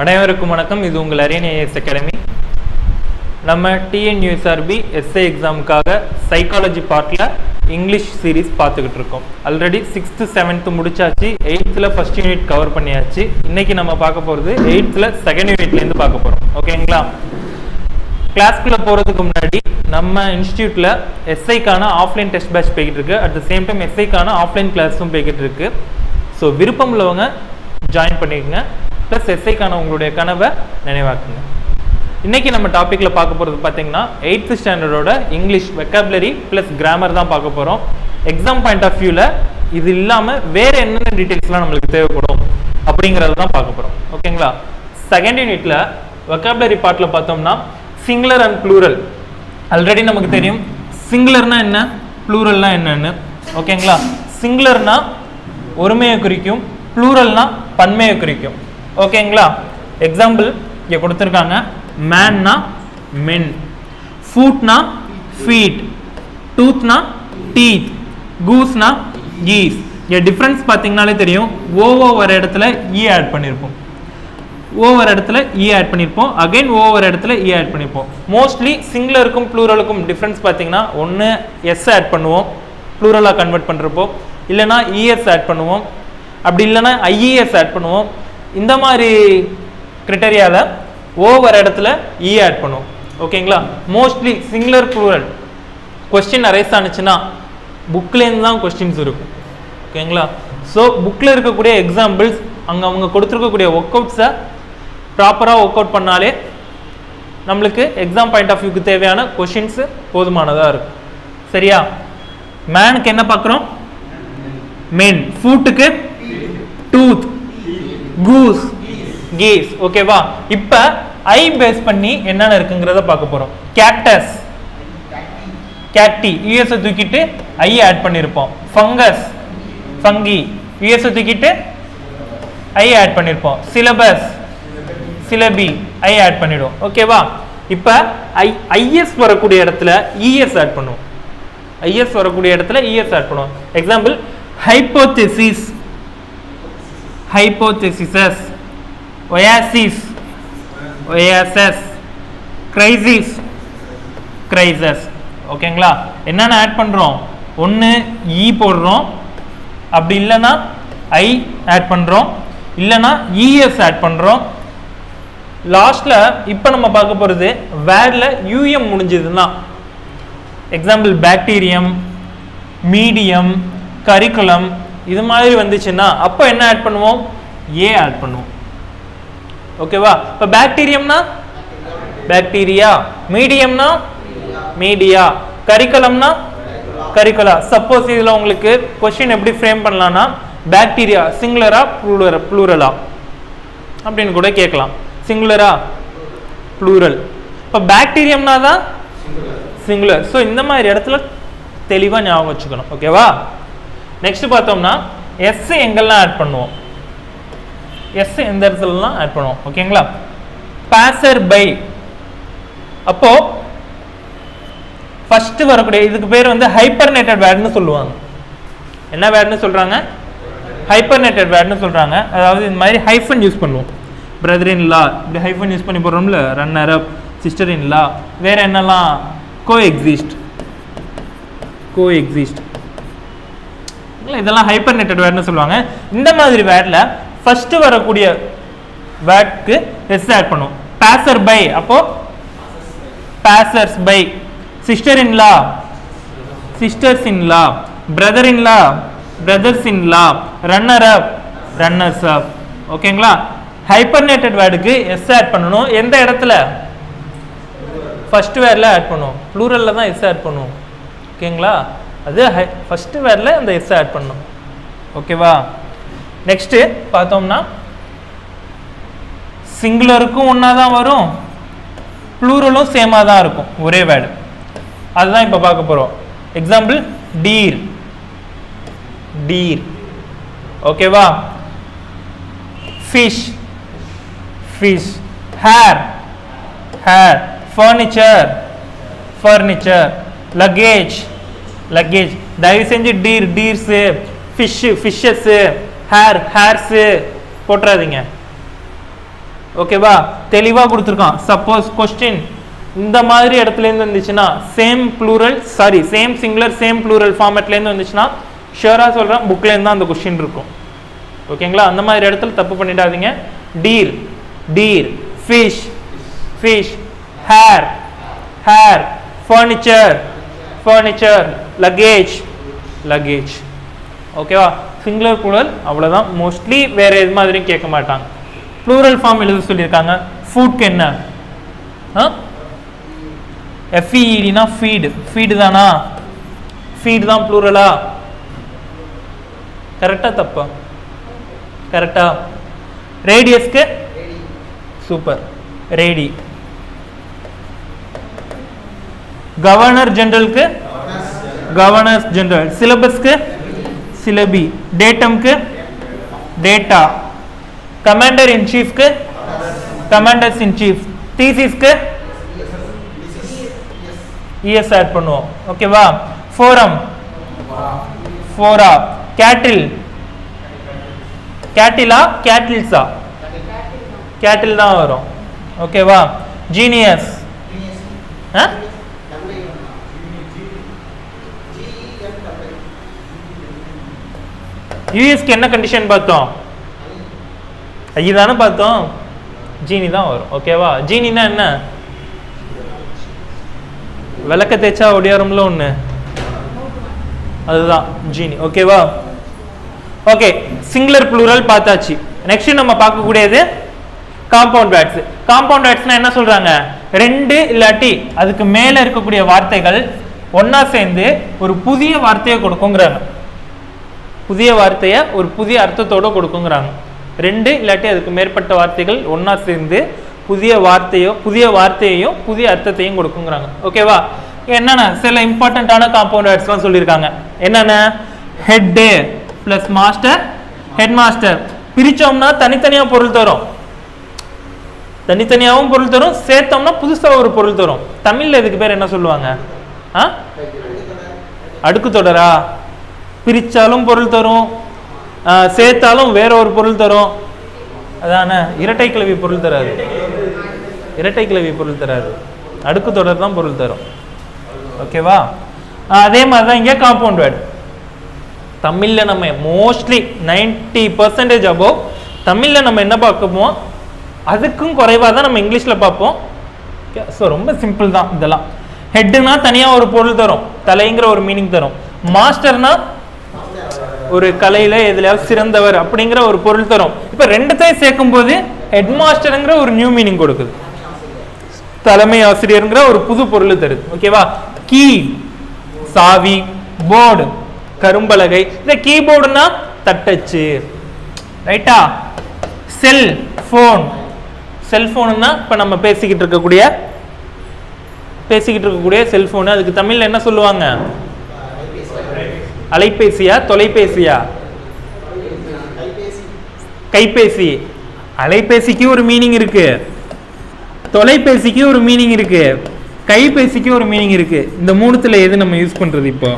அனைவருக்கும் வணக்கம். இது உங்கள் அரியன் ஐஏஎஸ் அகாடமி. நம்ம டிஎன்யூஎஸ்ஆர்பி எஸ்ஏ எக்ஸாமுக்காக சைக்காலஜி பார்ட்டில் இங்கிலீஷ் சீரீஸ் பார்த்துக்கிட்டு இருக்கோம். ஆல்ரெடி 6th 7th முடிச்சாச்சு. 8th ஃபர்ஸ்ட் யூனிட் கவர் பண்ணியாச்சு. இன்னைக்கு நம்ம பார்க்க போகிறது 8th செகண்ட் யூனிட்லேருந்து பார்க்க போகிறோம். ஓகேங்களா? கிளாஸ்க்குள்ளே போகிறதுக்கு முன்னாடி நம்ம இன்ஸ்டியூட்டில் எஸ்ஐக்கான ஆஃப்லைன் டெஸ்ட் பேட்ச் போய்கிட்டு இருக்கு. அட் த சேம் டைம் எஸ்ஐக்கான ஆஃப்லைன் கிளாஸும் போய்கிட்டு இருக்கு. ஸோ விருப்பம் உள்ளவங்க ஜாயின் பண்ணிக்கோங்க. ப்ளஸ் எஸ்ஐக்கான உங்களுடைய கனவை நினைவாக்குங்க. இன்றைக்கி நம்ம டாப்பிக்கில் பார்க்க போகிறது பார்த்தீங்கன்னா 8th ஸ்டாண்டர்டோட இங்கிலீஷ் வெக்காபுலரி ப்ளஸ் கிராமர் தான் பார்க்க போகிறோம். எக்ஸாம் பாயிண்ட் ஆஃப் வியூவில் இது இல்லாமல் வேறு என்னென்ன டீட்டெயில்ஸ்லாம் நம்மளுக்கு தேவைப்படும் அப்படிங்கிறத தான் பார்க்க போகிறோம். ஓகேங்களா? செகண்ட் யூனிட்டில் வெக்காபுலரி பார்ட்டில் பார்த்தோம்னா சிங்குலர் அண்ட் ப்ளூரல். ஆல்ரெடி நமக்கு தெரியும் சிங்குலர்னா என்ன, ப்ளூரல்னா என்னன்னு. ஓகேங்களா? சிங்குலர்னா ஒருமையை குறிக்கும், ப்ளூரல்னா பன்மையை குறிக்கும். ஓகேங்களா? எக்ஸாம்பிள் இங்கே கொடுத்துருக்காங்க. மேன்னா மென், ஃபூட்னா ஃபீட், டூத்னா டீத், கூஸ்னா கீஸ். இங்கே டிஃப்ரென்ஸ் பார்த்தீங்கனாலே தெரியும். ஓ வர இடத்துல இ ஆட் பண்ணியிருப்போம், ஓவர் இடத்துல இ ஆட் பண்ணியிருப்போம், அகைன் ஓவர் இடத்துல இ ஆட் பண்ணியிருப்போம். மோஸ்ட்லி சிங்குலருக்கும் ப்ளூரலுக்கும் டிஃப்ரென்ஸ் பார்த்தீங்கன்னா ஒன்று எஸ் ஆட் பண்ணுவோம் ப்ளூரலாக கன்வெர்ட் பண்ணுறப்போ, இல்லைனா இஎஸ் ஆட் பண்ணுவோம், அப்படி இல்லைனா ஐஇஎஸ் ஆட் பண்ணுவோம். இந்த மாதிரி கிரிட்டரியாவில் ஓவர் இடத்துல இ ஆட் பண்ணுவோம். ஓகேங்களா? Mostly singular plural question arise ஆனிச்சுன்னா புக்லேருந்து தான் கொஸ்டின்ஸ் இருக்கும். ஓகேங்களா? ஸோ புக்கில் இருக்கக்கூடிய எக்ஸாம்பிள்ஸ் அங்கே அவங்க கொடுத்துருக்கக்கூடிய ஒர்க் அவுட்ஸை ப்ராப்பராக ஒர்க் அவுட் பண்ணாலே நம்மளுக்கு எக்ஸாம் பாயிண்ட் ஆஃப் வியூக்கு தேவையான கொஷின்ஸு போதுமானதாக இருக்கும். சரியா? மேனுக்கு என்ன பார்க்குறோம்? மென். ஃபூட்டுக்கு டூத், கூஸ், கீஸ். ஓகேவா? இப்போ ஐ பேஸ் பண்ணி என்னென்ன இருக்குங்கிறத பார்க்க போகிறோம். கேக்டஸ், கேக்டி, யூஎஸ்ஐ தூக்கிட்டு ஐ ஆட் பண்ணியிருப்போம். ஃபங்கஸ், ஃபங்கி, யூஎஸ்ஐ தூக்கிட்டு ஐ ஆட் பண்ணியிருப்போம். சிலபஸ், சிலபி, ஐ ஆட் பண்ணிவிடும். ஓகேவா? இப்போ ஐஎஸ் வரக்கூடிய இடத்துல இஎஸ் ஆட் பண்ணுவோம். ஐஎஸ் வரக்கூடிய இடத்துல இஎஸ் ஆட் பண்ணுவோம். Example hypothesis, hypotheses, oasis, oases, crisis, crises. ஓகேங்களா? என்னென்ன ஆட் பண்ணுறோம்? ஒன்று இ போடுறோம், அப்படி இல்லைன்னா ஐ ஆட் பண்ணுறோம், இல்லைன்னா இஎஸ் ஆட் பண்ணுறோம். லாஸ்ட்டில் இப்போ நம்ம பார்க்க போகிறது வேர்டில் யூஎம் முடிஞ்சதுன்னா, எக்ஸாம்பிள் பாக்டீரியம், மீடியம், கரிக்குலம், இது மாதிரி வந்துச்சுன்னா அப்போ என்ன ஆட் பண்ணுவோம்? ஏ ஆட் பண்ணுவோம். ஓகேவா? இப்போ பாக்டீரியம்னா பாக்டீரியா, மீடியம்னா மீடியா, கரிக்குலம்னா கரிக்குலா. சப்போஸ் இதில் உங்களுக்கு கொஸ்டின் எப்படி ஃப்ரேம் பண்ணலாம்னா பாக்டீரியா சிங்குலரா ப்ளூரலா அப்படின்னு கூட கேட்கலாம். சிங்குலரா ப்ளூரல். இப்போ பாக்டீரியம்னா தான் சிங்குலர். ஸோ இந்த மாதிரி இடத்துல தெளிவாக ஞாபகம் வச்சுக்கணும். ஓகேவா? நெக்ஸ்ட் பார்த்தோம்னா எஸ் எங்கெல்லாம் ஆட் பண்ணுவோம்? எஸ் எந்த இடத்துலலாம் ஆட் பண்ணுவோம்? ஓகேங்களா? Pastor by. அப்போ ஃபர்ஸ்ட் வரக்கூடிய இதுக்கு பேர் வந்து ஹைப்பர்நேட்டட் வேர்டுன்னு சொல்லுவாங்க. என்ன வேர்டுன்னு சொல்றாங்க? ஹைப்பர்நேட்டட் வேர்டுன்னு சொல்றாங்க. அதாவது இந்த மாதிரி ஹைஃபன் யூஸ் பண்ணுவோம். பிரதர் இன் லா இப்படி ஹைஃபன் யூஸ் பண்ணி போடுறோம்ல. ரன்னர் அப், சிஸ்டர் இன் லா, வேற என்னெல்லாம்? கோ எக்ஸிஸ்ட், கோ எக்ஸிஸ்ட். இதெல்லாம் ஹைப்பர்நேட்டட் வேர்டுன்னு சொல்லுவாங்க. இந்த மாதிரி வேர்டில் ஃபர்ஸ்ட் வரக்கூடிய வேர்டுக்கு எஸ் ஆட் பண்ணுவோம். பாசர் பை, அப்போ passers by. Sister in law, sisters in law. Brother in law, brothers in law. Runner up, runners up. ஓகேங்களா? ஹைப்பர்நேட்டட் வேர்டுக்கு எஸ் ஆட் பண்ணணும். எந்த இடத்துல? ஃபர்ஸ்ட் வேர்டில் ஆட் பண்ணுவோம். ப்ளூரலில் தான் எஸ் ஆட் பண்ணுவோம். ஓகேங்களா? அது ஃபர்ஸ்ட் வேர்டில் அந்த எஸ் ஆட் பண்ணணும். ஓகேவா? நெக்ஸ்ட்டு பார்த்தோம்னா சிங்குலருக்கும் ஒன்றா தான் வரும், ப்ளூரலும் சேமாக தான் இருக்கும், ஒரே வேர்டு. அதுதான் இப்போ பார்க்க போகிறோம். Example deer, deer. ஓகேவா? Fish, fish. Hair, hair. Furniture, furniture. Luggage, luggage. தயவு செஞ்சு deer, deers, fish, fishes, hair, hairs போட்டுறாதீங்க. ஓகேவா? தெளிவா கொடுத்துருக்கான். சப்போஸ் கொஸ்டின் இந்த மாதிரி இடத்துல இருந்து வந்துச்சுன்னா same plural sorry same singular same plural ஃபார்மேட்ல இருந்து வந்துச்சுன்னா ஷியரா சொல்றேன் புக்ல இருந்து தான் அந்த கொஸ்டின் இருக்கும். ஓகேங்களா? அந்த மாதிரி இடத்துல தப்பு பண்ணிடாதீங்க. Deer deer, fish fish, hair hair, furniture furniture, luggage luggage. ஓகேவா? சிங்குலர் ப்ளூரல் அவ்வளவுதான். மோஸ்ட்லி வேற எது மாதிரியும் கேட்க மாட்டாங்க. ப்ளூரல் ஃபார்ம் எழுத சொல்லியிருக்காங்க. ஃபுட்க்கு என்ன? FEED னா ஃபீட். ஃபீடு தானா? ஃபீட் தான் ப்ளூரலா? கரெக்டா தப்பா? கரெக்டா. ரேடியஸ்க்கு சூப்பர் ரேடி. கவர்னர் ஜெனரலுக்கு கவர்னர்ஸ் ஜெனரல். சிலபஸ்க்கு சிலபி. டேட்டம்க்கு டேட்டா. கமாண்டர் இன் சீஃப்க்கு கமாண்டர்ஸ் இன் சீஃப். தீசிஸ்க்கு ES ஆட் பண்ணுவோம். ஓகேவா? Forum fora. கேட்டில் கேட்டிலா கேட்டில்ஸா? கேட்டில் தான் வரும். ஓகேவா? ஜீனியஸ் யூஎஸ்க்கு என்ன கண்டிஷன் பார்த்தோம்? ஐதானே பார்த்தோம். ஜீனி தான் வரும். ஓகேவா? ஜீனினா என்ன? விளக்க தேய்ச்சா ஒடியாரும்ல ஒண்ணு, அதுதான் ஜீனி. ஓகேவா? ஓகே, சிங்குலர் ப்ளூரல் பார்த்தாச்சு. நெக்ஸ்ட் நம்ம பார்க்கக்கூடியது காம்பவுண்ட் வேர்ட்ஸ். காம்பவுண்ட் வேர்ட்ஸ்னா என்ன சொல்றாங்க? ரெண்டு இல்லாட்டி அதுக்கு மேல இருக்கக்கூடிய வார்த்தைகள் ஒன்னா சேர்ந்து ஒரு புதிய வார்த்தையை கொடுக்குங்கிறாங்க. புதிய வார்த்தையை ஒரு புதிய அர்த்தத்தோட கொடுக்குங்கிறாங்க. ரெண்டு இல்லாட்டி அதுக்கு மேற்பட்ட வார்த்தைகள் ஒன்னா சேர்ந்து புதிய வார்த்தையையும் புதிய அர்த்தத்தையும் கொடுக்குங்கிறாங்க. ஓகேவா? என்னென்ன சில இம்பார்ட்டன்டான காம்பவுண்ட் வேர்ட்ஸ்லாம் சொல்லியிருக்காங்க. என்னென்ன? Head plus master, head master. பிரிச்சோம்னா தனித்தனியா பொருள் தரும், தனித்தனியாகவும் பொருள் தரும், சேர்த்தோம்னா புதுசா ஒரு பொருள் தரும். தமிழ்ல இதுக்கு பேர் என்ன சொல்லுவாங்க? அடுக்கு தொடரா? பிரிச்சாலும் பொருள் தரும், சேர்த்தாலும் வேற ஒரு பொருள் தரும். அதான இரட்டை கிளவி பொருள் தராது. இரட்டை கிளவி பொருள் தராது, அடுக்கு தொடர் தான் பொருள் தரும். ஓகேவா? அதே மாதிரி தான் இங்கே காம்பவுண்ட் வேர்டு. தமிழ்ல நம்ம மோஸ்ட்லி 90% அபோவ் தமிழ்ல நம்ம என்ன பார்ப்போம், அதுக்கும் குறைவாக தான் நம்ம இங்கிலீஷ்ல பார்ப்போம். ஸோ ரொம்ப சிம்பிள் தான் இதெல்லாம். ஹெட்னா தனியா ஒரு பொருள் தரும், தலைங்கிற ஒரு மீனிங் தரும். மாஸ்டர்னா ஒரு கலையில எதுலையாவது சிறந்தவர் அப்படிங்கிற ஒரு பொருள் தரும். இப்ப ரெண்டுத்தையும் சேர்க்கும் போது ஹெட் மாஸ்டர்ங்கிற ஒரு நியூ மீனிங் கொடுக்குது, தலைமை ஆசிரியர்ங்கிற ஒரு புது பொருள் தருது. ஓகேவா? கீ சாவி, போர்டு கரும்பலகை. இந்த கீபோர்டுனா தட்டச்சு, ரைட்டா? செல் போன், செல்போனுன்னா இப்ப நம்ம பேசிக்கிட்டு இருக்கக்கூடிய செல்போனு. அதுக்கு தமிழ்ல என்ன சொல்லுவாங்க? அலைபேசியா தொலைபேசியா? கைபேசி. அலைபேசிக்கு ஒரு மீனிங் இருக்கு, தொலைபேசிக்கு ஒரு மீனிங் இருக்கு, கைபேசிக்கு ஒரு மீனிங் இருக்கு. இந்த மூணுத்துல எது நம்ம யூஸ் பண்றது? இப்போ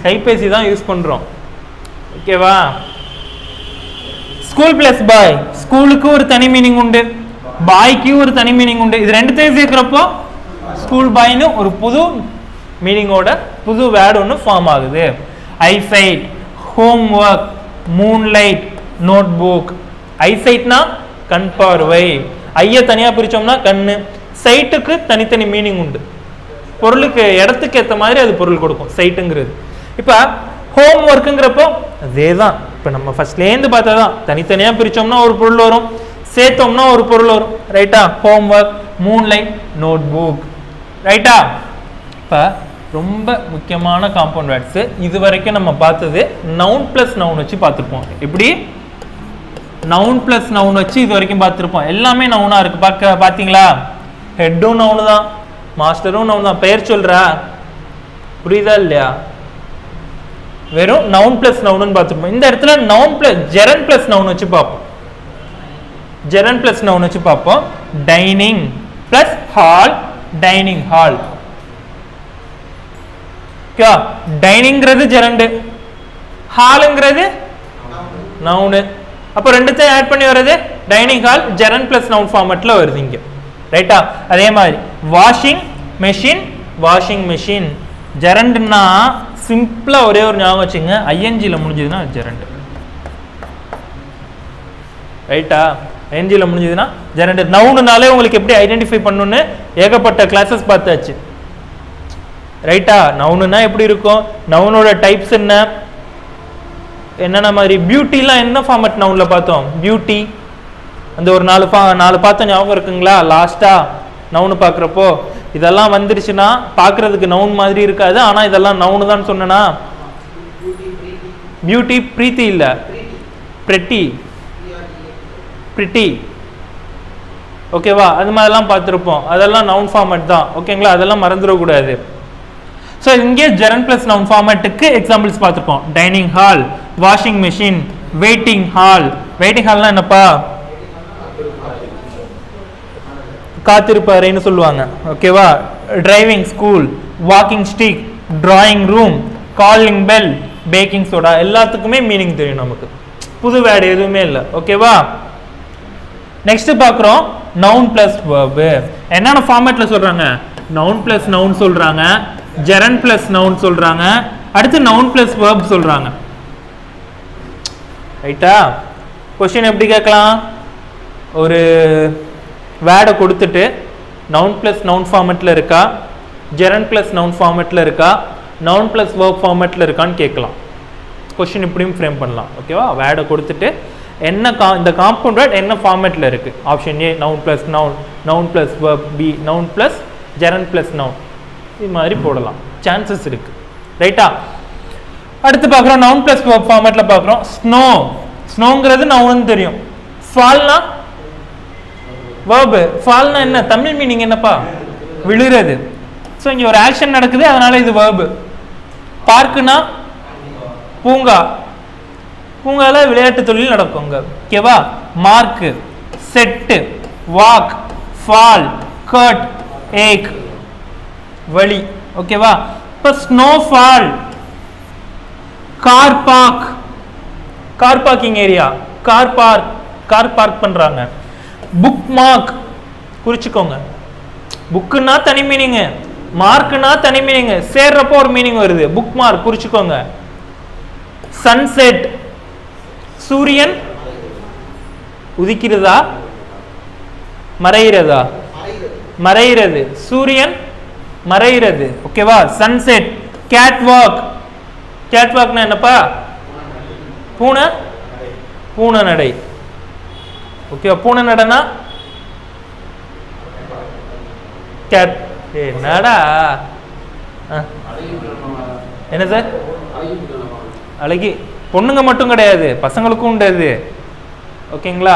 கைபேசி தான் யூஸ் பண்றோம். ஓகேவா? ஸ்கூல் பிளஸ் பாய், ஸ்கூலுக்கு ஒரு தனி மீனிங் உண்டு, பாய்க்கு ஒரு தனி மீனிங் உண்டு. இது ரெண்டுத்தையும் சேர்க்கிறப்போ ஸ்கூல் பாய்னு ஒரு புது மீனிங்கோட புது வேர்டு ஒன்று ஃபார்ம் ஆகுது. Eyesight, homework, moonlight, note book. ஐசைட்னா கண் பார்வை, ஐய தனியா பிரிச்சோம்னா கண்ணு. சைட்டுக்கு தனித்தனி மீனிங் உண்டு, பொருளுக்கு இடத்துக்கு ஏற்ற மாதிரி அது பொருள் கொடுக்கும் சைட்டுங்கிறது. இப்ப ஹோம் ஒர்க்குங்கிறப்போ அதே தான். இப்ப நம்ம ஃபர்ஸ்ட்லேருந்து பார்த்தா தான், தனித்தனியா பிரிச்சோம்னா ஒரு பொருள் வரும், சேர்த்தோம்னா ஒரு பொருள் வரும். ரைட்டா? Homework, moonlight, note book. ரைட்டா? இப்ப ரொம்ப முக்கியமான காம்பவுண்ட் வேர்ட்ஸ் இது வரைக்கும் நம்ம பார்த்தது நவுன் பிளஸ் நவுன் வச்சு பார்த்துருப்போம். எப்படி? நவுன் பிளஸ் நவுன் வச்சு இது வரைக்கும் பார்த்துருப்போம். எல்லாமே நவுனா இருக்கு. பாத்தீங்களா? ஹெட்டும் நவுனு தான், மாஸ்டரும் நவுன் தான். பெயர் சொல்றா? புரியுதா இல்லையா? வெறும் நவுன் பிளஸ் நவுன் பார்த்துருப்போம். இந்த இடத்துல noun plus gerund plus noun வச்சு பார்ப்போம். ஜெரன் பிளஸ் நவுன் வச்சு பார்ப்போம். Dining plus hall, dining hall. டைனிங்கிறது ஜெரண்டு, ஹாலுங்கிறது நவுனு. அப்போ ரெண்டுத்தையும் ஆட் பண்ணி வருது dining hall gerund plus noun ஃபார்மேட்ல வருது இங்க. ரைட்டா? அதே மாதிரி வாஷிங் மெஷின் வாஷிங் மெஷின். ஜெரண்ட்னா சிம்பிளா ஒரே ஒரு ஞாபகம் வச்சுங்க, ஐஎன்ஜில முடிஞ்சதுன்னா ஜெரண்ட். ரைட்டா? ஐஎன்ஜில முடிஞ்சதுன்னா ஜெரண்ட். நவுனாலே உங்களுக்கு எப்படி ஐடென்டிஃபை பண்ணணும்னு ஏகப்பட்ட கிளாஸஸ் பார்த்தாச்சு. ரைட்டா? நவுனா எப்படி இருக்கும், நவுனோட டைப்ஸ் என்னென்ன மாதிரி, பியூட்டிலாம் என்ன ஃபார்மேட் நவுன்ல பார்த்தோம், பியூட்டி அந்த ஒரு நாலு பார்த்தோம் ஞாபகம் இருக்குங்களா லாஸ்டா நவுனு பார்க்குறப்போ. இதெல்லாம் வந்துருச்சுன்னா பார்க்கறதுக்கு நவுன் மாதிரி இருக்காது, ஆனா இதெல்லாம் நவுனு தான் சொன்னா. பியூட்டி பிரீத்தி இல்ல, பிரெட்டி பிரிட்டி. ஓகேவா? அது மாதிரிலாம் பார்த்துருப்போம், அதெல்லாம் நவுன் ஃபார்மேட் தான். ஓகேங்களா? அதெல்லாம் மறந்துடக்கூடாது. ஸோ இங்கே ஜெரண்ட் பிளஸ் நவுன் ஃபார்மேட்டுக்கு எக்ஸாம்பிள்ஸ் பார்த்துருப்போம். Dining hall, washing machine, waiting hall. Waiting ஹால்னா என்னப்பா, காத்திருப்பு அறைன்னு சொல்லுவாங்க. ஓகேவா? Driving school, walking stick, drawing room, calling bell, baking soda. எல்லாத்துக்குமே மீனிங் தெரியும் நமக்கு, புது வேர்டு எதுவுமே இல்லை. ஓகேவா? நெக்ஸ்ட் பார்க்குறோம் நவுன் பிளஸ் வெர்பு. என்னென்ன ஃபார்மேட்ல சொல்றாங்க, நவுன் பிளஸ் நவுன் சொல்றாங்க, ஜெரண்ட் பிளஸ் நவுன் சொல்றாங்க, அடுத்து நவுன் பிளஸ் வெர்ப் சொல்றாங்க. ரைட்டா? क्वेश्चन எப்படி கேட்கலாம், ஒரு வேர்டை கொடுத்துட்டு நவுன் பிளஸ் நவுன் ஃபார்மேட்ல இருக்கா, ஜெரண்ட் பிளஸ் நவுன் ஃபார்மேட்ல இருக்கா, நவுன் பிளஸ் வெர்ப் ஃபார்மேட்ல இருக்கான்னு கேட்கலாம். क्वेश्चन இப்படியும் ஃப்ரேம் பண்ணலாம். ஓகேவா? வேர்டை கொடுத்துட்டு என்ன இந்த காம்பவுண்ட் வேர்ட் என்ன ஃபார்மேட்ல இருக்கு, option A noun plus noun, noun plus verb, B noun plus gerund plus noun, இது மாதிரி போடலாம், சான்சஸ் இருக்கு. ரைட்டா? அடுத்து பார்க்குறோம் நவுன் பிளஸ் வெர்ப் ஃபார்மேட்ல பார்க்குறோம். ஸ்னோ, ஸ்னோங்கிறது நவுன்னு தெரியும். ஃபால்னா வெர்ப், ஃபால்னா என்ன தமிழ் மீனிங் என்னப்பா, விழுறது. ஸோ இங்க ஒரு ஆக்ஷன் நடக்குது, அதனால இது வெர்ப். பார்க்குனா பூங்கா, பூங்கால விளையாட்டு தொழில் நடக்குங்க. ஓகேவா? Mark, set, walk, fall, cut, ache, வழி. ஓகேவா? இப்போ snowfall, car park, car parking area, car park பண்றாங்க. புக் மார்க், குறிச்சுக்கோங்க. புக்குன்னா தனி மீனிங், மார்க்னா தனி மீனிங், சேர்றப்போ ஒரு மீனிங் வருது. Book mark குறிச்சுக்கோங்க. சன்செட், சூரியன் உதிக்கிறதா மறைகிறதா, மறைகிறது, சூரியன் மறைகிறது. ஓகேவா? சன்செட். கேட் வாக், கேட் வாக்னா என்னப்பா, பூனை, பூனை நடை. ஓகேவா? பூனை நடனா கேட். என்னடா என்ன சார், அழகி பொண்ணுங்க மட்டும் கிடையாது, பசங்களுக்கும் உண்டு. ஓகேங்களா?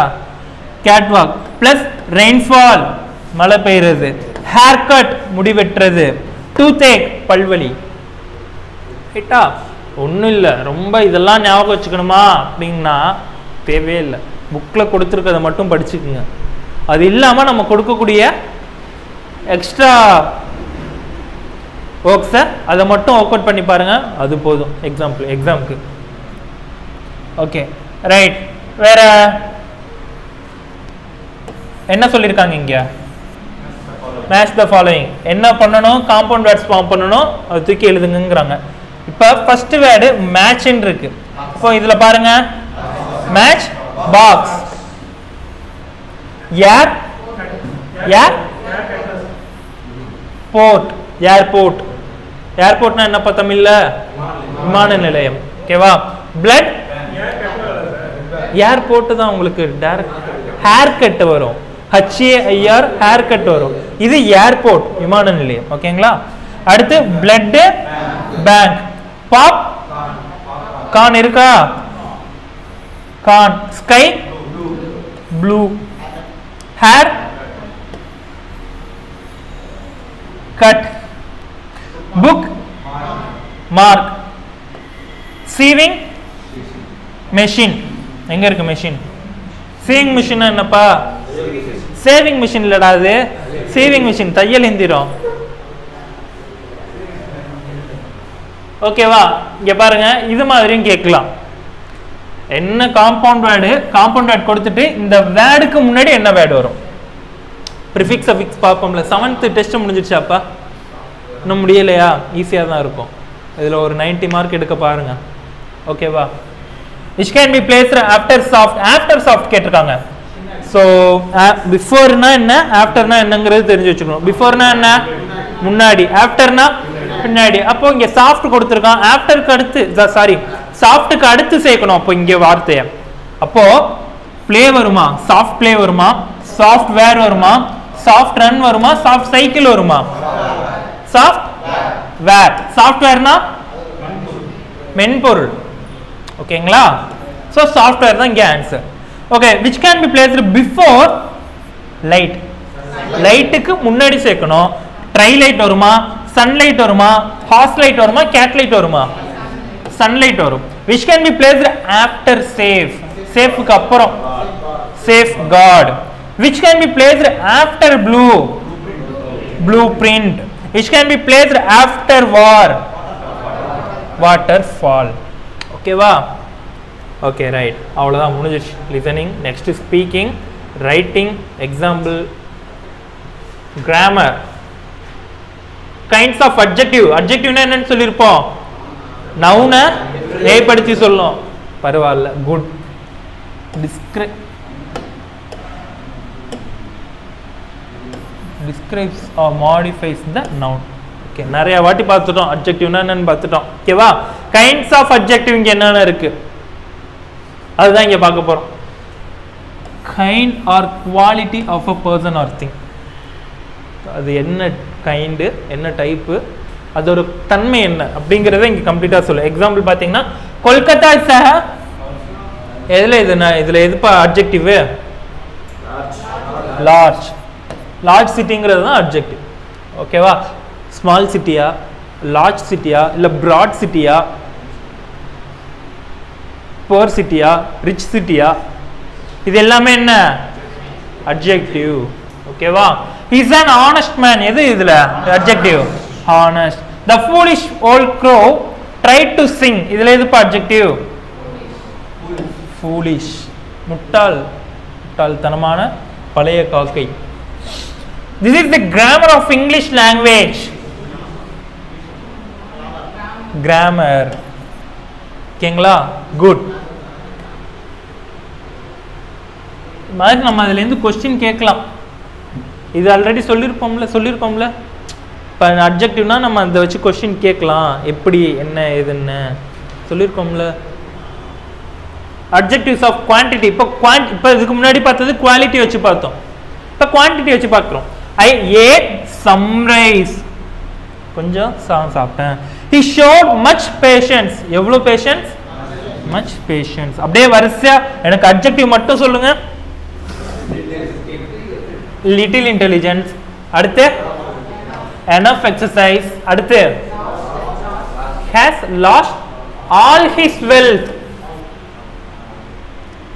கேட் வாக் பிளஸ் ரெயின்ஃபால், மழை பெய்யுறது. ஹேர் கட், முடி வெட்டுறது. டூத்தேக், பல்வலி. ரைட்டா? ஒன்றும் இல்லை, ரொம்ப இதெல்லாம் ஞாபகம் வச்சுக்கணுமா அப்படின்னா தேவையே இல்லை. புக்கில் கொடுத்துருக்கதை மட்டும் படிச்சுக்குங்க. அது இல்லாமல் நம்ம கொடுக்கக்கூடிய எக்ஸ்ட்ரா ஒர்க்ஸை அதை மட்டும் ஒர்க் அவுட் பண்ணி பாருங்க, அது போதும் எக்ஸாமுக்கு. Okay right. வேற என்ன சொல்லியிருக்காங்க இங்க, மேட்ச் த ஃபாலோயிங். என்ன பண்ணணும், காம்பவுண்ட் வேர்ட்ஸ் ஃபார்ம் பண்ணணும், அது தூக்கி எழுதுங்கிறாங்க. இப்போ ஃபர்ஸ்ட் வேர்டு மேட்ச்ன்னு இருக்கு. இப்போ இதுல பாருங்க, மேட்ச் பாக்ஸ், ஏர் போர்ட், ஏர்போர்ட். ஏர்போர்ட்னா என்னப்பா தமிழ்ல, விமான நிலையம். ஓகேவா? பிளட், ஏர்போர்ட் தான் உங்களுக்கு டைரக்ட். ஹேர் கட் வரும், HAIR, ஹேர் கட் வரும். இது ஏர்போர்ட், விமான நிலையம். ஓகேங்களா? அடுத்து பிளட், பேங்க். பாப், கான் இருக்கா, corn. Sky, blue. Hair cut. Book, mark. Sewing machine. எங்க இருக்கு மெஷின், சீவிங் மிஷின் என்னப்பா, சேவிங் மிஷின் இல்லடா, அது சீவிங் மிஷின், தையல் எந்திரம். ஓகேவா? இங்க பாருங்க, இது மாதிரியும் கேட்கலாம். என்ன காம்பவுண்ட் வேர்டு கொடுத்துட்டு இந்த வேர்டுக்கு முன்னாடி என்ன வேர்டு வரும்? ப்ரிஃபிக்ஸ் அஃபிக்ஸ் பார்ப்போம்ல. 7th டெஸ்ட் முடிஞ்சிடுச்சாப்பா? இன்னும் முடியலையா? ஈஸியாக தான் இருக்கும். இதில் ஒரு 90 மார்க் எடுக்க பாருங்க. ஓகேவா? which can be placed after soft. after soft கேட்டிருக்காங்க. ஸோ பிஃபோர்னா என்ன, ஆஃப்டர்னா என்னங்கிறது தெரிஞ்சு வச்சுக்கணும். பிஃபோர்னா என்ன? முன்னாடி. ஆஃப்டர்னா பின்னாடி. அப்போ இங்க சாஃப்ட் கொடுத்துருக்கான். ஆஃப்டருக்கு அடுத்து சாஃப்ட்டுக்கு அடுத்து சேர்க்கணும். அப்போ இங்கே வார்த்தையை அப்போ பிளே வருமா? சாஃப்ட் பிளே வருமா? சாஃப்ட் வேர் வருமா? சாஃப்ட் ரன் வருமா? சாஃப்ட் சைக்கிள் வருமா? சாஃப்ட் வேர். சாஃப்ட்வேர்னா மென்பொருள். ஓகேங்களா? ஸோ சாஃப்ட்வேர் தான் இங்கே answer. Okay, which can be placed before light. லைட்டுக்கு முன்னாடி சேர்க்கணும். ட்ரை லைட் வருமா? சன்லைட் வருமா? ஹார்ஸ் லைட் வருமா? கேட் லைட் வருமா? சன்லைட் வரும். which can be placed after safe. சேஃப்க்கு அப்புறம் safe card. which can be placed after blue. blueprint. which can be placed after war. waterfall. ஓகேவா? Okay, right. அவ்வளோதான், முடிஞ்சிச்சு. Listening. Next speaking, writing, example, grammar. Kinds of adjective. அட்ஜெக்டிவ்னா என்னன்னு சொல்லியிருப்போம்? நவுனை ஏற்படுத்தி சொல்லணும். பரவாயில்ல, good. describes or modifies the noun. Okay, நிறைய வாட்டி பார்த்துட்டோம் அட்ஜெக்டிவ்னா என்னன்னு பார்த்துட்டோம். ஓகேவா? கைண்ட்ஸ் ஆஃப் அட்ஜெக்டிவ் இங்கே என்னென்ன இருக்கு அதுதான் இங்கே பார்க்க போகிறோம். Kind or quality of a person or thing. அது என்ன கைண்டு, என்ன டைப்பு, அதோட தன்மை என்ன அப்படிங்கிறத இங்கே கம்ப்ளீட்டாக சொல்லு. எக்ஸாம்பிள் பார்த்தீங்கன்னா கொல்கத்தா சஹ இதில் எதுப்பா அட்ஜெக்டிவ்? லார்ஜ். லார்ஜ் சிட்டிங்கிறது தான் அட்ஜெக்டிவ். ஓகேவா? ஸ்மால் சிட்டியா, லார்ஜ் சிட்டியா, இல்லை ப்ராட் சிட்டியா, புவர் சிட்டியா, ரிச் சிட்டியா, இது எல்லாமே என்ன? அட்ஜெக்டிவ். ஓகேவா? Is an honest man. எது இதுல adjective? honest. the foolish old crow tried to sing. இதுல எதுப்பா அட்ஜெக்டிவ்? foolish. முட்டாள்தனமான பழைய காக்கை. this is the grammar of English language. grammar. ஓகேங்களா? குட். மாதிரி நம்ம அதுலேருந்து கொஸ்டின் கேட்கலாம். இது ஆல்ரெடி சொல்லியிருப்போம்ல. இப்போ அட்ஜெக்டிவ்னா நம்ம அதை வச்சு கொஸ்டின் கேட்கலாம். எப்படி, என்ன, எதுன்னு சொல்லியிருக்கோம்ல. Adjectives of quantity. இப்போ இதுக்கு முன்னாடி பார்த்தது குவாலிட்டி வச்சு பார்த்தோம். இப்போ குவான்டிட்டி வச்சு பார்க்குறோம். I ate some rice. கொஞ்சம் சாப்பிட்டேன். he showed much patience. எவ்வளோ பேஷன்ஸ்? much patience. அப்படியே வரிசையா எனக்கு அட்ஜெக்டிவ் மட்டும் சொல்லுங்க. little intelligence. அடுத்து enough exercise. அடுத்து has lost all his wealth.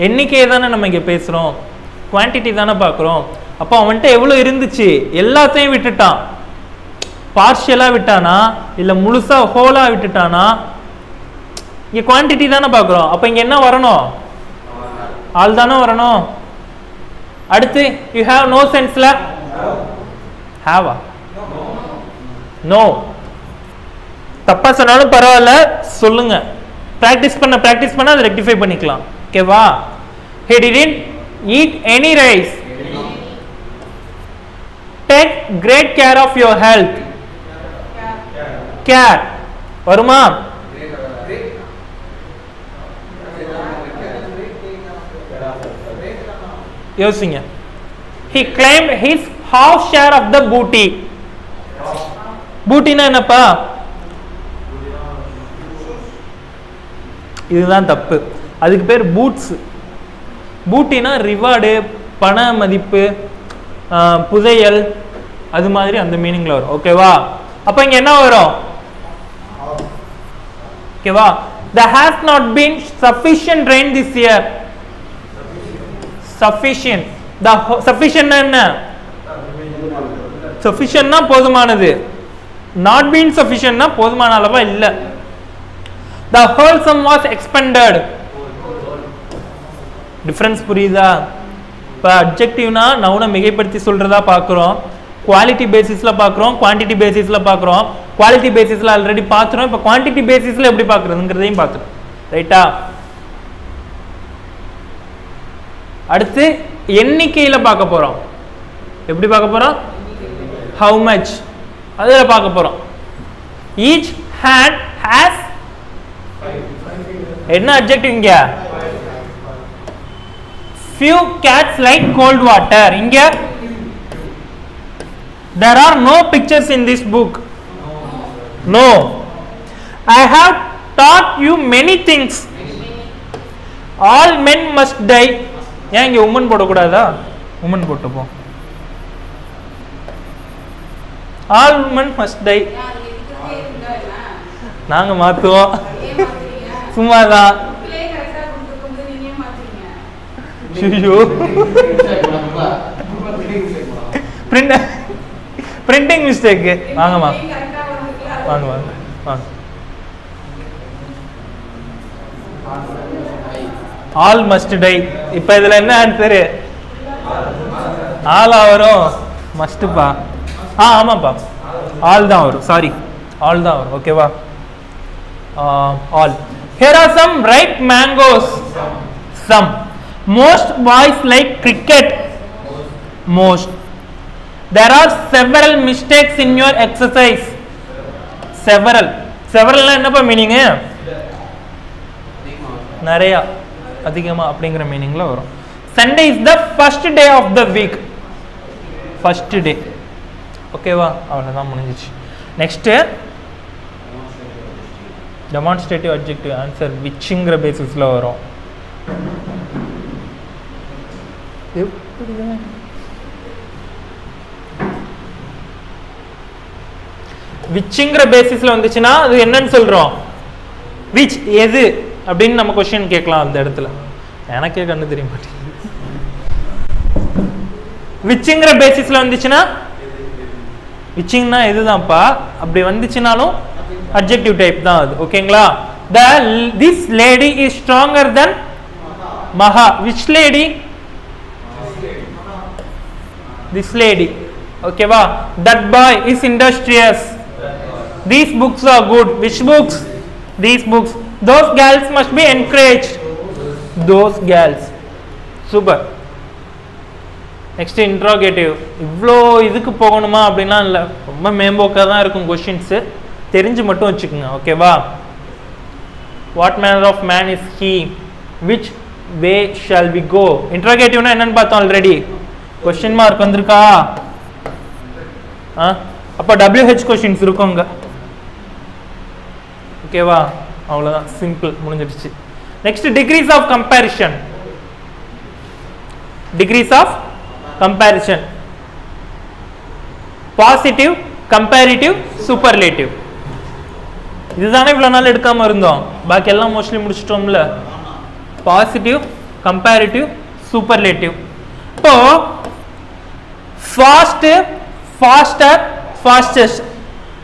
எண்ணிக்கையை தானே நம்ம இங்கே பேசுகிறோம், குவான்டிட்டி தானே பார்க்குறோம். அப்போ அவன்கிட்ட எவ்வளோ இருந்துச்சு? எல்லாத்தையும் விட்டுட்டான். பார்ஷியலாக விட்டானா இல்லை முழுசாக ஹோலாக விட்டுட்டானா? இங்கே குவான்டிட்டி தானே பார்க்குறோம். அப்போ இங்கே என்ன வரணும்? ஆள் தானே வரணும். அடுத்து யூ ஹாவ் நோ சென்ஸ்ல ஹாவா? நோ. தப்பா சொன்னாலும் பரவாயில்ல, சொல்லுங்க. ப்ராக்டிஸ் பண்ண அதை ரெக்டிஃபை பண்ணிக்கலாம். ஓகேவா? he didn't eat any rice. take great care of your health. care வருமா? யோசிங்க. he claimed his half share of the booty. பூட்டினா என்னப்பா? இதுதான் தப்பு. அதுக்கு பேர் பூட்ஸ். பூட்டினா ரிவார்டு, பண மதிப்பு, புதையல், அது மாதிரி அந்த மீனிங்ல வரும். ஓகேவா? அப்ப இங்க என்ன வரும்? ஓகேவா? there has not been sufficient rain this year. sufficient. the sufficient என்ன? sufficient னா போதுமானது. not been sufficient னா போதுமான அளவா இல்ல. the whole sum was expended. Difference புரியுதா? இப்போ அட்ஜெக்டிவ்னா நவுனை மிகைப்படுத்தி சொல்றதா பார்க்குறோம், குவாலிட்டி பேசிஸில் பார்க்குறோம், குவான்டிட்டி பேசிஸில் பார்க்குறோம். குவாலிட்டி பேசிஸில் ஆல்ரெடி பார்த்துறோம், இப்போ குவான்டிட்டி பேசிஸில் எப்படி பார்க்குறதுங்கிறதையும் பார்த்துறோம். ரைட்டா? அடுத்து எண்ணிக்கையில் பார்க்க போகிறோம். எப்படி பார்க்க போகிறோம்? ஹவு மச் அதில் பார்க்க போகிறோம். ஈச் ஹேண்ட் ஹேஸ் என்ன அட்ஜெக்டிவ் இங்க? few cats like cold water. இங்க there are no pictures in this book. No. I have taught you many things. All men must die. ஏன் இங்க women போடக்கூடாதா? women போட்டுப்போம். All men must die. நாங்க மாத்துவோம். சும்மாதான். ஐயோ printing mistake. வாங்கம்மா வாங்க வாங்க வாங்க. All must die. இப்ப இதுல என்ன ஆன்சரு? ஆலா வரும், மஸ்ட்பா. ஆமாப்பா, ஆல் தான் வரும். சாரி, ஆல் தான் வரும். ஓகேவா? All. Here are some ripe mangoes. Some. Most boys like cricket. Most. There are several mistakes in your exercise. Several. Several என்னப்பா மீனிங்? நிறைய, அதிகமா அப்படிங்கிற மீனிங்ல வரும். Sunday is the first day of the week. First day. ஓகேவா? அவ்வளவுதான், முடிஞ்சிச்சு. Next demonstrative adjective answer விச்ங்கிற பேசிஸ்ல வரும். விச்ங்கிற பேசிஸ்ல வந்துச்சுன்னா அது என்னன்னு சொல்றோம்? விச், எது அப்படின்னு நம்ம क्वेश्चन கேட்கலாம் அந்த இடத்துல. எனக்கே கண்ணு தெரிய மாட்டேங்குது. விச்ங்கிற பேசிஸ்ல வந்துச்சுன்னா விச்சிங்னா எதுதான்ப்பா. அப்படி வந்துச்சுனாலும் adjective type தான் அது. ஓகேங்களா? this lady is stronger than Maha. Which lady? This lady. ஓகேவா? that boy is industrious. These books are good. Which books? These books. Those girls must be encouraged. Those girls. Super. Next interrogative. இவ்வளோ இதுக்கு போகணுமா அப்படின்னா இல்லை, ரொம்ப மேம்போக்காக தான் இருக்கும் questions. தெரிஞ்சு மட்டும் வச்சுக்கோங்க. ஓகேவா? What manner of man is he? Which way shall we go? இன்ட்ரோகேட்டிவ்னா என்னன்னு பார்த்தோம் ஆல்ரெடி. கொஸ்டின் மார்க் வந்திருக்கா? அப்போ WH கொஸ்டின்ஸ் இருக்குங்க. ஓகேவா? அவ்வளோதான், சிம்பிள், முடிஞ்சிடுச்சு. Next degrees of comparison. Degrees of comparison. Positive, comparative, superlative. இதுதானே இவ்வளோ நாள் எடுக்காம இருந்தோம். பாக்கி எல்லாம் மோஸ்ட்லி முடிச்சிட்டோம்ல. Positive, comparative, superlative. இப்போ ஃபாஸ்ட், ஃபாஸ்டர், ஃபாஸ்டஸ்ட்.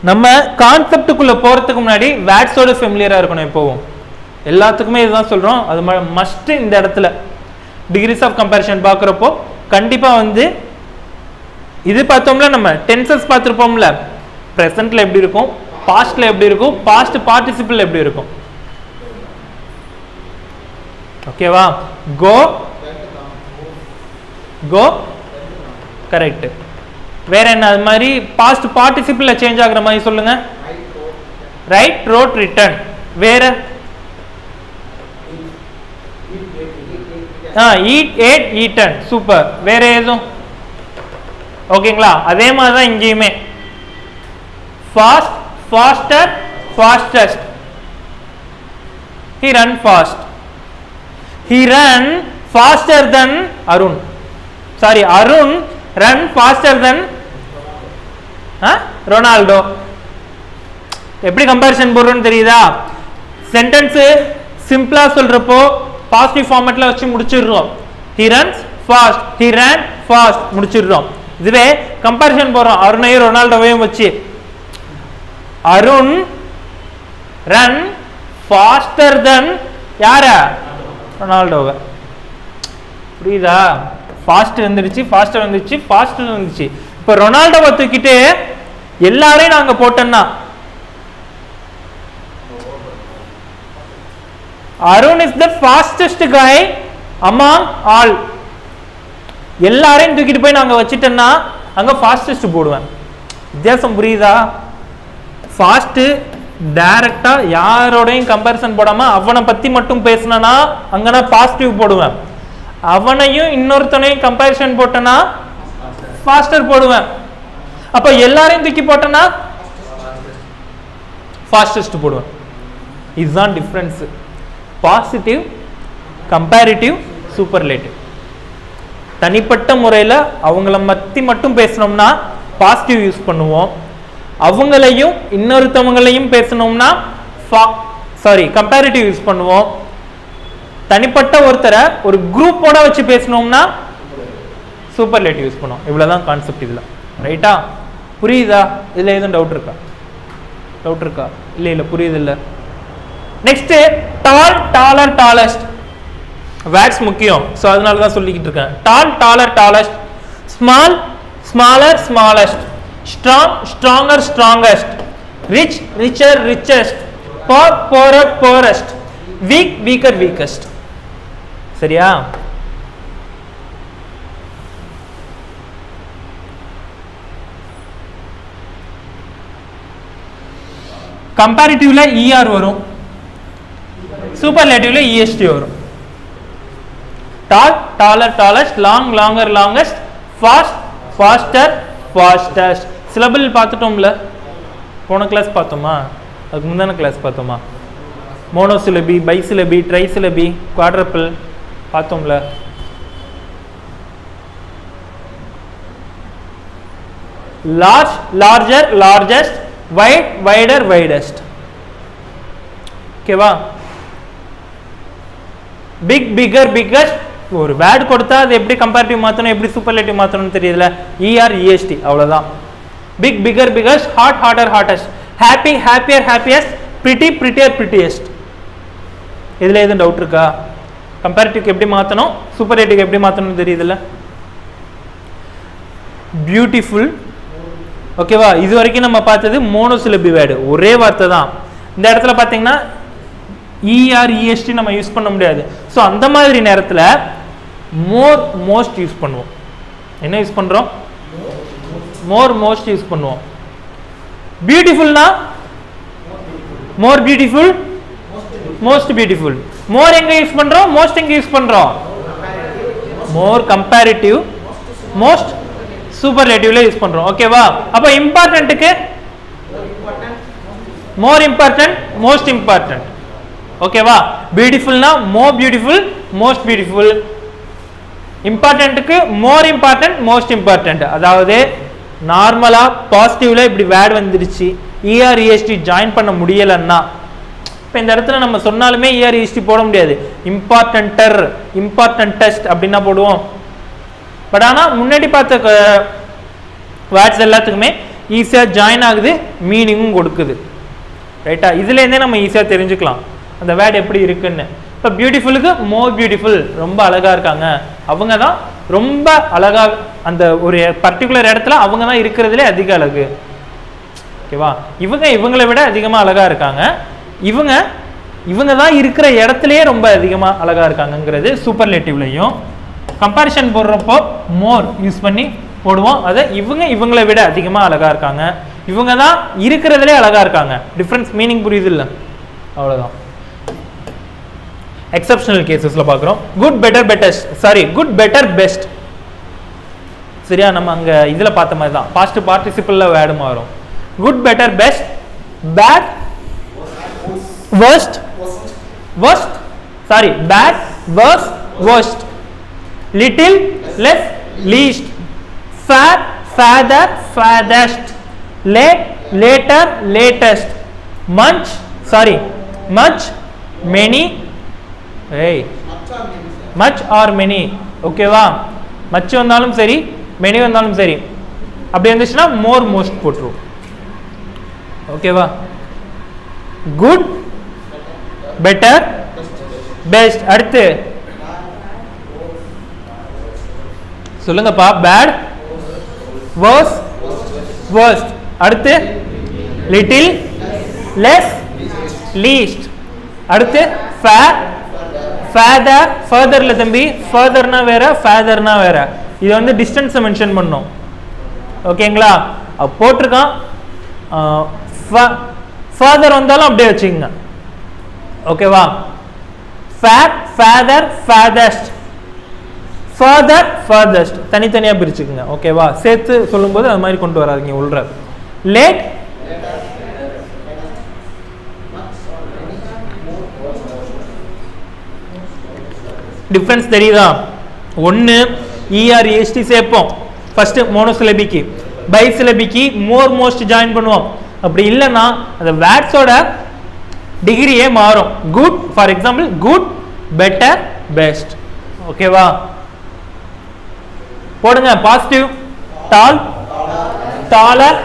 நம்ம கான்செப்டுக்குள்ள போறதுக்கு முன்னாடி வேர்ட்ஸோட ஃபெமிலியரா இருக்கணும். எப்போவும் எல்லாத்துக்குமே இதுதான் சொல்றோம். அது மஸ்ட். இந்த இடத்துல டிகிரிஸ் ஆஃப் கம்பேரிஷன் பார்க்குறப்போ கண்டிப்பா வந்து இது பார்த்தோம்ல, நம்ம டென்சஸ் பார்த்துருப்போம்ல. ப்ரெசென்ட்ல எப்படி இருக்கும், பாஸ்ட்ல எப்படி இருக்கும், பாஸ்ட் பார்ட்டிசிபிள் எப்படி இருக்கும். ஓகேவா? கோ, கோ, கரெக்ட். வேற என்ன அது மாதிரி பாஸ்ட் பார்ட்டிசிபிள்ல சேஞ்ச் ஆகுற மாதிரி சொல்லுங்க. Write, wrote, written. வேற ஈட், ஏட், ஈட்டன். சூப்பர். வேற எதுவும்? ஓகேங்களா? அதே மாதிரி தான் இங்கேயுமே. Fast, faster, fastest. he run fast. he run faster than Arun. Sorry, Arun run faster than Ronaldo. எப்படி கம்பேரிசன் போடுறோம்னு தெரியுதா? சென்டென்ஸ் சிம்பிளா சொல்றப்போ பாசிட்டிவ் ஃபார்மேட்ல வச்சு முடிச்சிடுறோம். he runs fast, he ran fast முடிச்சிடுறோம். இதுவே கம்பேரிசன் போடுறோம் அருணையும் ரொனால்டோவையும் வச்சு. அருண் ரன் ஃபாஸ்டர் தென் யார? ரொனால்டோவை. புரியுதா? ஃபாஸ்ட் வந்துருச்சு, ஃபாஸ்டர் வந்துச்சு, ஃபாஸ்டர் வந்துச்சு. இப்போ ரொனால்டோவை தூக்கிட்டு எல்லாரையும் நாங்க போட்டோம்னா Arun is the fastest guy among all. எல்லாரையும் தூக்கிட்டு போய் நாங்க வச்சிட்டோம்னா அங்க ஃபாஸ்டஸ்ட் போடுவேன். வித்தியாசம் புரியுதா? ஃபாஸ்ட் டைரக்டா யாரோடையும் கம்பேரிசன் போடாம அவனை பத்தி மட்டும் பேசினா அங்க நான் பாசிட்டிவ் போடுவேன். அவனையும் இன்னொருத்தனையும் கம்பேரிசன் போட்டனா ஃபாஸ்டர் போடுவேன். அப்ப எல்லாரையும் தூக்கி போட்டனா ஃபாஸ்டஸ்ட் போடுவேன். இதுதான் டிஃபரன்ஸ். Positive, comparative, superlative. தனிப்பட்ட முறையில் அவங்கள பற்றி மட்டும் பேசணும்னா பாசிட்டிவ் யூஸ் பண்ணுவோம். அவங்களையும் இன்னொருத்தவங்களையும் பேசணும்னா கம்பேரிட்டிவ் யூஸ் பண்ணுவோம். தனிப்பட்ட ஒருத்தரை ஒரு குரூப்போட வச்சு பேசணும்னா சூப்பர்லேட்டிவ் யூஸ் பண்ணுவோம். இவ்வளோதான் கான்செப்ட் இதில். ரைட்டா? புரியுதா? இதில் எதுவும் டவுட் இருக்கா? இல்லை புரியுது இல்லை. Next tall, taller, tallest. Words முக்கியம். ஸோ அதனால தான் சொல்லிக்கிட்டு இருக்கேன். Tall, taller, tallest. Small, smaller, smallest. Strong, stronger, strongest. Rich, richer, richest. poor, poorer, poorest. weak, weaker, weakest. சரியா? கம்பேரிட்டிவ்ல ER வரும், சூப்பர்லேட்டிவ்ல EST வரும். Tall, taller, tallest. Long, longer, longest. Fast, faster, fastest. Syllable பார்த்துட்டோம்ல, போன கிளாஸ் பார்த்தோமா? அதுக்கு முந்தான class பார்த்தோமா? மோனோசிலபி, பைசிலபி, ட்ரைசிலபி, குவாட்ரப்பிள் பார்த்தோம்ல. Large, larger, largest. Wide, wider, widest. ஓகேவா? Big, bigger, biggest. ஒரு வேர்ட் கொடுத்தா அது எப்படி கம்பேரிட்டிவ் மாற்றணும், எப்படி சூப்பர்லேட்டிவ் மாற்றணும்னு தெரியுதுல. ER, EST அவ்வளோதான். Big, bigger, biggest. Hot, hotter, hottest. Happy, happier, happiest. Pretty, prettier, prettiest. இதில் எதுவும் டவுட் இருக்கா? கம்பேரிட்டிவ்க்கு எப்படி மாற்றணும், சூப்பர்லேட்டிவ்க்கு எப்படி மாற்றணும்னு தெரியுதுல்ல. பியூட்டிஃபுல். ஓகேவா? இது வரைக்கும் நம்ம பார்த்தது மோனோசிலபி வேர்டு, ஒரே வார்த்தை தான். இந்த இடத்துல பார்த்தீங்கன்னா ER, EST நம்ம யூஸ் பண்ண முடியாது. ஸோ அந்த மாதிரி நேரத்தில் மோர், மோஸ்ட் யூஸ் பண்ணுவோம். என்ன யூஸ் பண்ணுறோம்? மோர், மோஸ்ட் யூஸ் பண்ணுவோம். பியூட்டிஃபுல்னா more beautiful, most beautiful. More எங்க யூஸ் பண்றோம், மோஸ்ட் எங்க யூஸ் பண்றோம்? மோர் கம்பேரிட்டிவ், மோஸ்ட் சூப்பர்லேட்டிவ்ல யூஸ் பண்றோம். ஓகேவா? அப்ப இம்பார்ட்டன்ட்க்கு மோர் இம்பார்ட்டன்ட், மோஸ்ட் இம்பார்ட்டன்ட். ஓகேவா? பியூட்டிஃபுல்னா மோர் பியூட்டிஃபுல், மோஸ்ட் பியூட்டிஃபுல். இம்பார்ட்டன்ட்க்கு மோர் இம்பார்ட்டன்ட், மோஸ்ட் இம்பார்ட்டன்ட். அதாவது நார்மலா பாசிட்டிவ்ல இப்படி வேர்ட் வந்துருச்சு, ER, EST ஜாயின் பண்ண முடியலன்னா இப்போ இந்த இடத்துல நம்ம சொன்னாலுமே ER, EST போட முடியாது. இம்பார்ட்டன்டர், இம்பார்ட்டன்டஸ்ட் அப்படின்னா போடுவோம். பட் ஆனால் முன்னாடி பார்த்த வேர்ட்ஸ் எல்லாத்துக்குமே ஈஸியாக ஜாயின் ஆகுது, மீனிங்கும் கொடுக்குது. ரைட்டா? இதுலேருந்தே நம்ம ஈஸியாக தெரிஞ்சுக்கலாம் அந்த வேர்ட் எப்படி இருக்குன்னு. இப்போ பியூட்டிஃபுல்லுக்கு மோர் பியூட்டிஃபுல், ரொம்ப அழகாக இருக்காங்க, அவங்க தான் ரொம்ப அழகாக, அந்த ஒரு பர்டிகுலர் இடத்துல அவங்க தான் இருக்கிறதுலே அதிக அழகு. ஓகேவா? இவங்களை விட அதிகமாக அழகாக இருக்காங்க, இவங்க தான் இருக்கிற இடத்துலையே ரொம்ப அதிகமாக அழகாக இருக்காங்கங்கிறது சூப்பர்லேட்டிவ்லையும். கம்பேரிஷன் போடுறப்போ மோர் யூஸ் பண்ணி போடுவோம். அதை இவங்களை விட அதிகமாக அழகாக இருக்காங்க, இவங்க தான் இருக்கிறதுலே அழகாக இருக்காங்க. டிஃப்ரென்ஸ் மீனிங் புரியுது இல்லை? அவ்வளோதான். எக்ஸப்ஷனல் கேசஸ்ல பார்க்குறோம். Good, better, bettest. Sorry, good, better, best. சரியா? நம்ம அங்கே இதில் பார்த்த மாதிரி தான் பாஸ்ட் பார்ட்டிசிபிளில் வேர்டு மாறும். Good, better, best. Bad, worst, worst. Sorry, bad, worst, worst. Little, less, least. Far, farther, farthest. Late, later, latest. Much, sorry, much, many. Hey, much or many. ஓகேவா? மச் வந்தாலும் சரி, மெனி வந்தாலும் சரி, அப்படி இருந்துச்சுன்னா மோர், most போட்டுருவோம். ஓகேவா? Good, better, best. அடுத்து சொல்லுங்கப்பா. Bad, worse, worst. அடுத்து little, less, least. அடுத்து fair, further, further இல்ல தம்பி, furtherனா வேற, fatherனா வேற. இது வந்து டிஸ்டன்ஸ் மென்ஷன் பண்ணோம். ஓகேங்களா? போட்டிருக்கான். further வந்தாலும் அப்படியே வச்சுக்கோங்க. ஓகேவா? fair, father, farthest, further, furthest தனித்தனியா பிரிச்சுக்குங்க. ஓகேவா? சேர்த்து சொல்லும்போது அது மாதிரி கொண்டு வராதீங்க உள்ள. late, டிஃபரன்ஸ் தெரியுதா? ஒன்னு ER EST சேர்ப்போம் ஃபர்ஸ்ட் மோனோசிலபிக்கு, பைசிலபிக்கு மோர் மோஸ்ட் ஜாயின் பண்ணுவோம். அப்படி இல்லைன்னா அந்த வேர்ட்ஸோட டிகிரியே மாறும். Good for example good, better, best. ஓகேவா? போடுங்க. Positive tall, taller,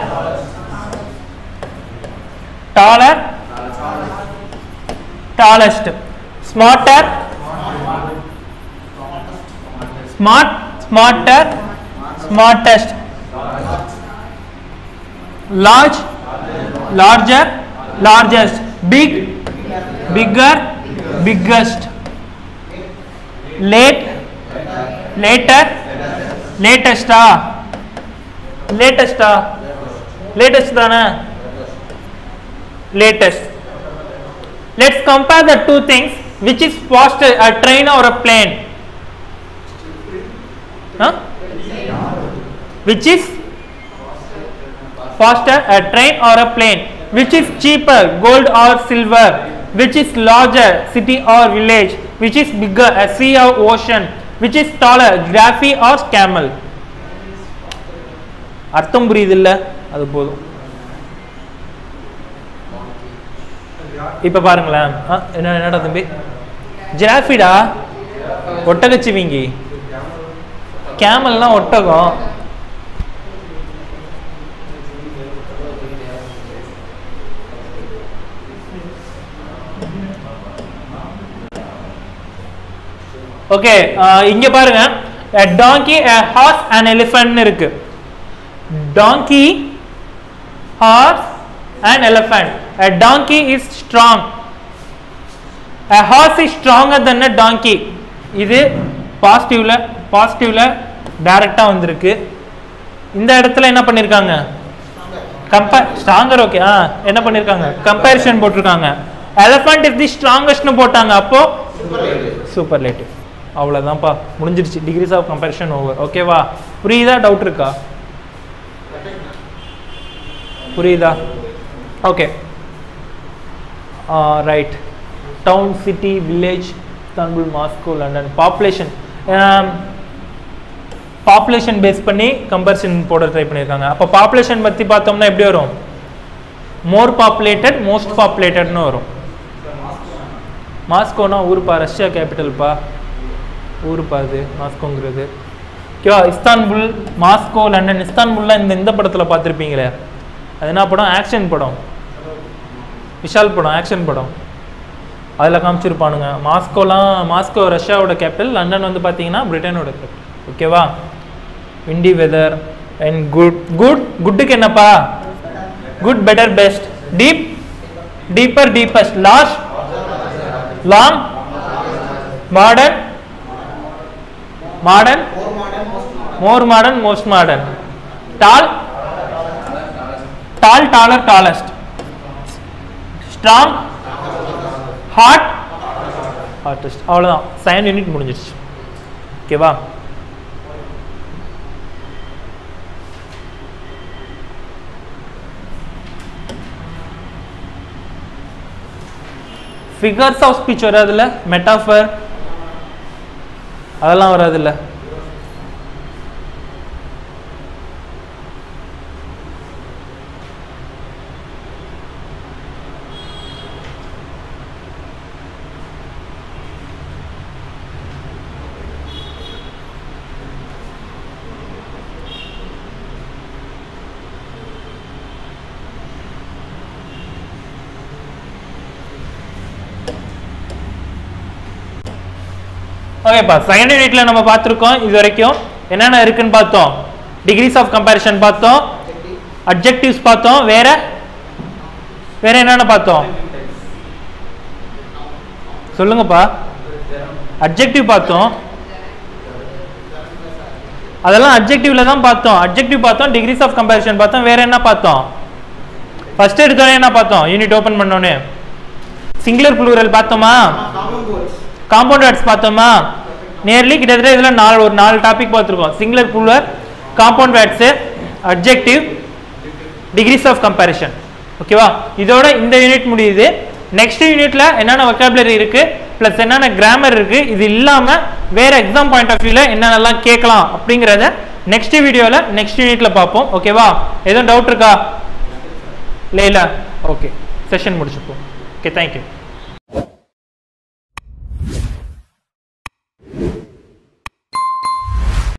taller, tallest. Smarter, smart, smarter, smartest. Large, larger, largest. big, bigger, biggest. late, later, latest. latest, latest தானே? latest. Let's compare the two things. Which is faster, a train or a plane? Which is faster, a train or a plane? Which is cheaper, gold or silver? Which is larger, city or village? Which is bigger, a sea or ocean? Which is taller, giraffe or camel? அர்த்தம் புரியுதில்ல? அது போதும். இப்ப பாருங்களேன். என்னடா தம்பி? ஜிராஃபிடா, ஒட்டகச்சிவிங்கி. கேமல்னா ஒட்டகம். Okay, இங்க பாருங்க. a donkey, a horse, an elephant இருக்கு. donkey, horse and elephant. a donkey is strong, a horse is stronger than a donkey. இது பாசிட்டிவ்ல டைரக்டா வந்திருக்கு. இந்த இடத்துல என்ன பண்ணிருக்காங்க? ஸ்ட்ராங்கர். ஓகே, என்ன பண்ணிருக்காங்க? கம்பேரிசன் போட்டிருக்காங்க. எலிஃபண்ட் இஸ் தி ஸ்ட்ராங்கஸ்ட்னு போட்டாங்க. அப்போ சூப்பர்லேட்டிவ். அவ்வளவுதான்ப்பா, முடிஞ்சிருச்சு. Degrees of comparison over. ஓகேவா? புரியுதா? டவுட் இருக்கா? புரியுதா? Okay, right. Town, city, village, Istanbul, Moscow, London. Population base பண்ணி கம்பேரிசன் போட ட்ரை பண்ணியிருக்காங்க. அப்போ பாப்புலேஷன் பற்றி பார்த்தோம்னா எப்படி வரும்? மோர் பாப்புலேட்டட், மோஸ்ட் பாப்புலேட்டட்னு வரும். மாஸ்கோனா ஊருப்பா, ரஷ்யா கேபிட்டல்ப்பா, ஊருப்பா அது மாஸ்கோங்கிறது. ஓகேவா? Istanbul, Moscow, London. இஸ்தான்புல்லாம் இந்த படத்தில் பார்த்துருப்பீங்களே, அது என்ன படம்? ஆக்ஷன் படம், விஷால் படம், ஆக்ஷன் படம். அதில் காமிச்சிருப்பானுங்க. மாஸ்கோ ரஷ்யாவோட கேபிட்டல், லண்டன் வந்து பார்த்தீங்கன்னா பிரிட்டனோட கேபிட்டல். ஓகேவா? விண்டி வெதர் அண்ட் குட்டுக்கு என்னப்பா? Good, better, best. Deep, deeper, deepest. Large, long, modern, more modern, most modern. Tall, taller, tallest. Strong, hot, hottest. அவ்வளவுதான். செகண்ட் யூனிட் முடிஞ்சிருச்சு. ஓகேவா? ஃபிகர்ஸ் ஆஃப் ஸ்பீச் வராதுல்ல, மெட்டாஃபர் அதெல்லாம் வராதுல்ல. ஓகேப்பா, second யூனிட்ல நம்ம பார்த்துருக்கோம் இது வரைக்கும். என்னென்ன இருக்குன்னு பார்த்தோம். டிகிரிஸ் ஆஃப் கம்பேரிஷன் பார்த்தோம், அட்ஜெக்டிவ்ஸ் பார்த்தோம், வேற என்னென்ன பார்த்தோம் சொல்லுங்கப்பா. அட்ஜெக்டிவ் பார்த்தோம், அதெல்லாம் அட்ஜெக்டிவ்ல தான் பார்த்தோம். அட்ஜெக்டிவ் பார்த்தோம், டிகிரிஸ் ஆஃப் கம்பேரிஷன் பார்த்தோம், வேற என்ன பார்த்தோம்? ஃபர்ஸ்ட் எடுத்தோடனே என்ன பார்த்தோம்? யூனிட் ஓபன் பண்ணோன்னே சிங்குலர் ப்ளூரல் பார்த்தோமா, காம்பவுண்ட் வேர்ட்ஸ் பார்த்தோமா. நியர்லி கிட்டத்தட்ட இதுல ஒரு 4 டாபிக் பார்த்துருக்கோம். Singular plural, compound words, adjective, degrees of comparison. ஓகேவா? இதோட இந்த யூனிட் முடியுது. நெக்ஸ்ட் யூனிட்ல என்னென்ன வொக்காபுலரி இருக்கு பிளஸ் என்னென்ன கிராமர் இருக்கு, இது இல்லாம வேற எக்ஸாம் பாயிண்ட் ஆஃப் வியூல என்னென்னலாம் கேட்கலாம் அப்படிங்கறத நெக்ஸ்ட் வீடியோல நெக்ஸ்ட் யூனிட்ல பார்ப்போம். ஓகேவா? எதுவும் டவுட் இருக்கா? இல்ல ஓகே, செஷன் முடிச்சுப்போம். Okay, thank you.